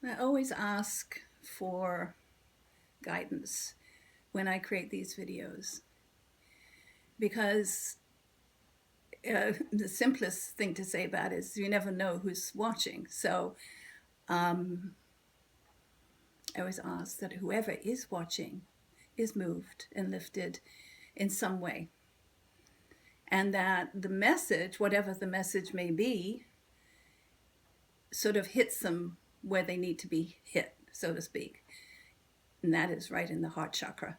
I always ask for guidance when I create these videos because the simplest thing to say about it is you never know who's watching. So um, I always ask that whoever is watching is moved and lifted in some way, and that the message, whatever the message may be, sort of hits them where they need to be hit, so to speak. And that is right in the heart chakra.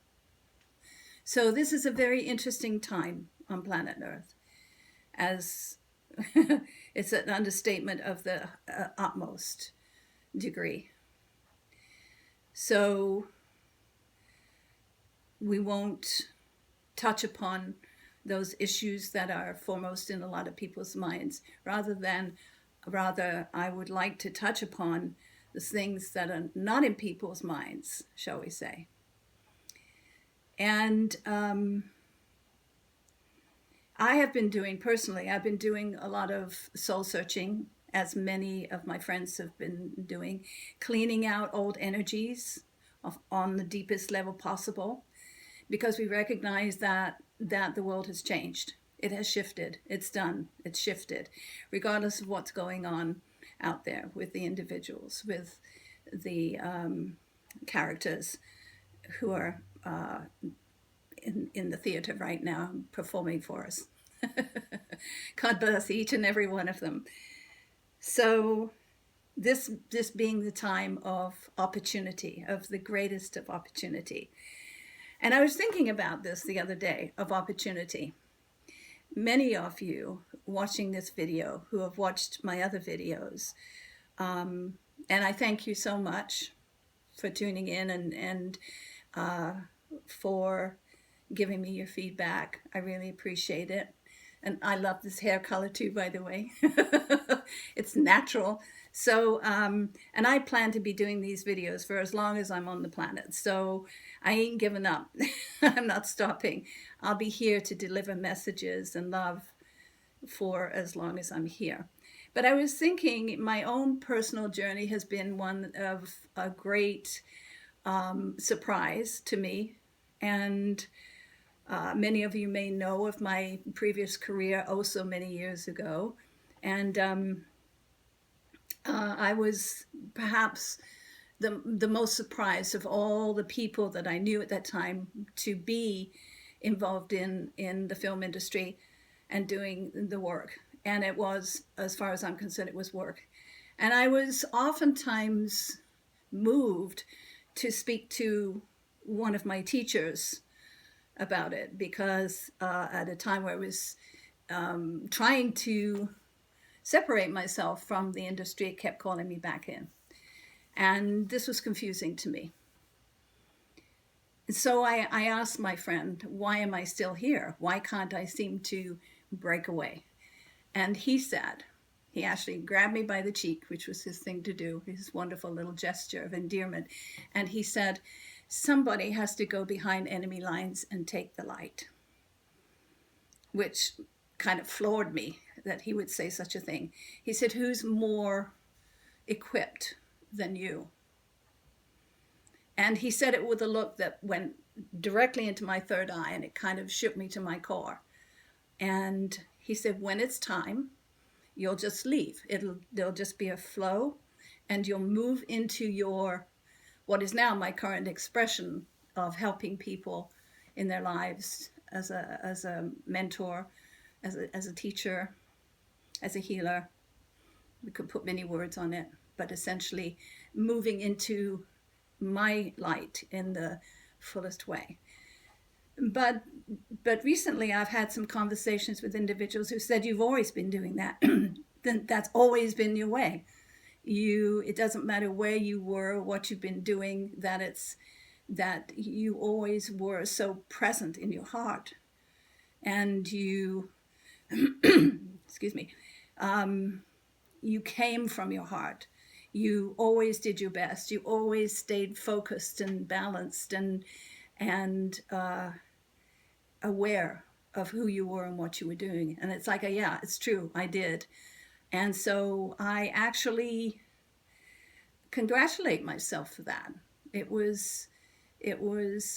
So this is a very interesting time on planet Earth, as it's an understatement of the utmost degree. So we won't touch upon those issues that are foremost in a lot of people's minds. Rather, I would like to touch upon the things that are not in people's minds, shall we say. And I've been doing a lot of soul searching, as many of my friends have been doing, cleaning out old energies on the deepest level possible, because we recognize that the world has changed. It has shifted. It's done. It's shifted, regardless of what's going on out there with the individuals, with the characters who are in the theater right now performing for us. God bless each and every one of them. So this being the time of opportunity, of the greatest of opportunity. And I was thinking about this the other day, of opportunity. Many of you watching this video who have watched my other videos, and I thank you so much for tuning in and for giving me your feedback. I really appreciate it. And I love this hair color too, by the way. It's natural. So, and I plan to be doing these videos for as long as I'm on the planet. So I ain't giving up. I'm not stopping. I'll be here to deliver messages and love for as long as I'm here. But I was thinking my own personal journey has been one of a great surprise to me. And many of you may know of my previous career oh so many years ago. And I was perhaps the most surprised of all the people that I knew at that time to be involved in the film industry and doing the work. And it was, as far as I'm concerned, it was work. And I was oftentimes moved to speak to one of my teachers about it, because at a time where I was trying to separate myself from the industry, it kept calling me back in. And this was confusing to me. So I asked my friend, why am I still here? Why can't I seem to break away? And he actually grabbed me by the cheek, which was his thing to do, his wonderful little gesture of endearment. And he said, somebody has to go behind enemy lines and take the light, which kind of floored me that he would say such a thing. He said, who's more equipped than you? And he said it with a look that went directly into my third eye, and it kind of shook me to my core. And he said, when it's time, you'll just leave. There'll just be a flow, and you'll move into your, what is now my current expression of helping people in their lives as a mentor, as a teacher, as a healer. We could put many words on it, but essentially moving into my light in the fullest way. But recently I've had some conversations with individuals who said, you've always been doing that. That's always been your way. It doesn't matter where you were, what you've been doing, that you always were so present in your heart. And you, excuse me, you came from your heart. You always did your best. You always stayed focused and balanced and aware of who you were and what you were doing. And it's like, yeah, it's true, I did. And so I actually congratulate myself for that. It was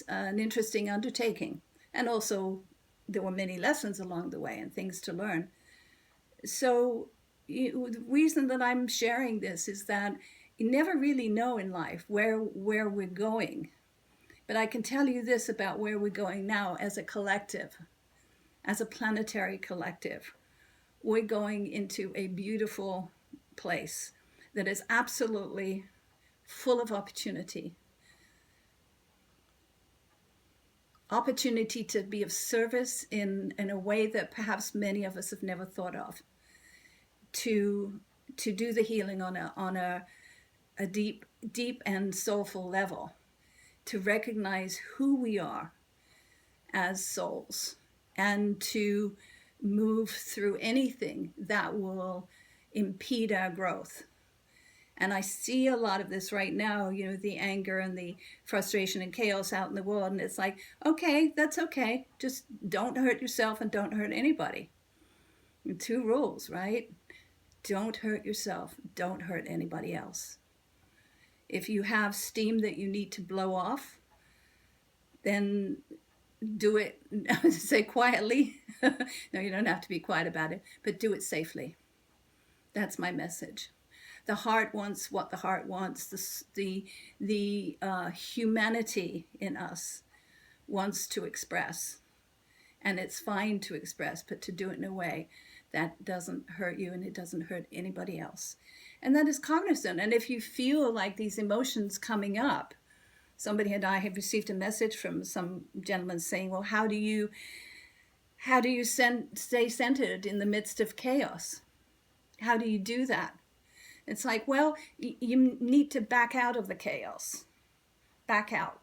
an interesting undertaking, and also there were many lessons along the way and things to learn. So the reason that I'm sharing this is that you never really know in life where we're going. But I can tell you this about where we're going now as a collective, as a planetary collective. We're going into a beautiful place that is absolutely full of opportunity. Opportunity to be of service in a way that perhaps many of us have never thought of. To do the healing on a deep and soulful level. To recognize who we are as souls, and to move through anything that will impede our growth. And I see a lot of this right now, the anger and the frustration and chaos out in the world. And it's like, okay, that's okay. Just don't hurt yourself and don't hurt anybody. And 2 rules, right? Don't hurt yourself. Don't hurt anybody else. If you have steam that you need to blow off, then do it, say quietly. No, you don't have to be quiet about it, but do it safely. That's my message. The heart wants what the heart wants. The humanity in us wants to express. And it's fine to express, but to do it in a way that doesn't hurt you and it doesn't hurt anybody else. And that is cognizant. And if you feel like these emotions coming up, somebody and I have received a message from some gentleman saying, well, how do you stay centered in the midst of chaos? How do you do that? It's like, well, you need to back out of the chaos. Back out.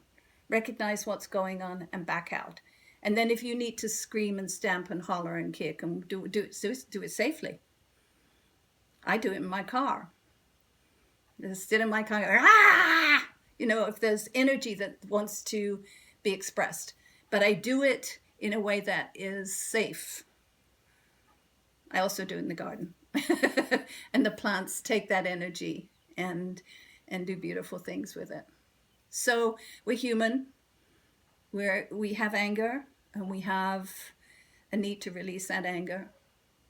Recognize what's going on and back out. And then if you need to scream and stamp and holler and kick, and do it safely. I do it in my car. Just sit in my car, ah! If there's energy that wants to be expressed. But I do it in a way that is safe. I also do it in the garden. And the plants take that energy and do beautiful things with it. So we're human. We have anger, and we have a need to release that anger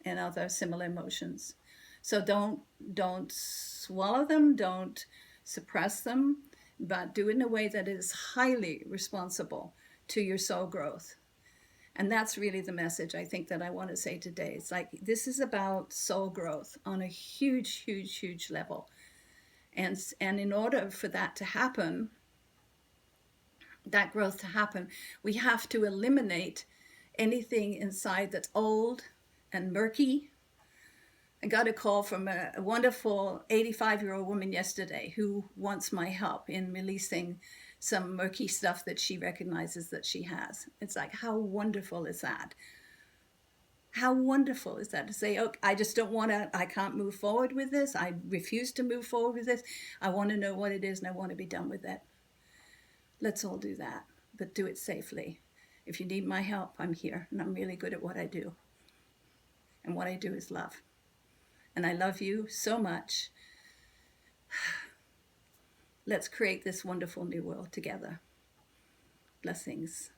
and other similar emotions. So don't swallow them, don't suppress them, but do it in a way that is highly responsible to your soul growth. And that's really the message I think that I want to say today. It's like, this is about soul growth on a huge, huge, huge level. And in order for that to happen, that growth to happen, we have to eliminate anything inside that's old and murky. I got a call from a wonderful 85-year-old woman yesterday who wants my help in releasing some murky stuff that she recognizes that she has. It's like, how wonderful is that? How wonderful is that to say, oh, I just don't want to, I can't move forward with this. I refuse to move forward with this. I want to know what it is and I want to be done with it. Let's all do that, but do it safely. If you need my help, I'm here, and I'm really good at what I do. And what I do is love. And I love you so much. Let's create this wonderful new world together. Blessings.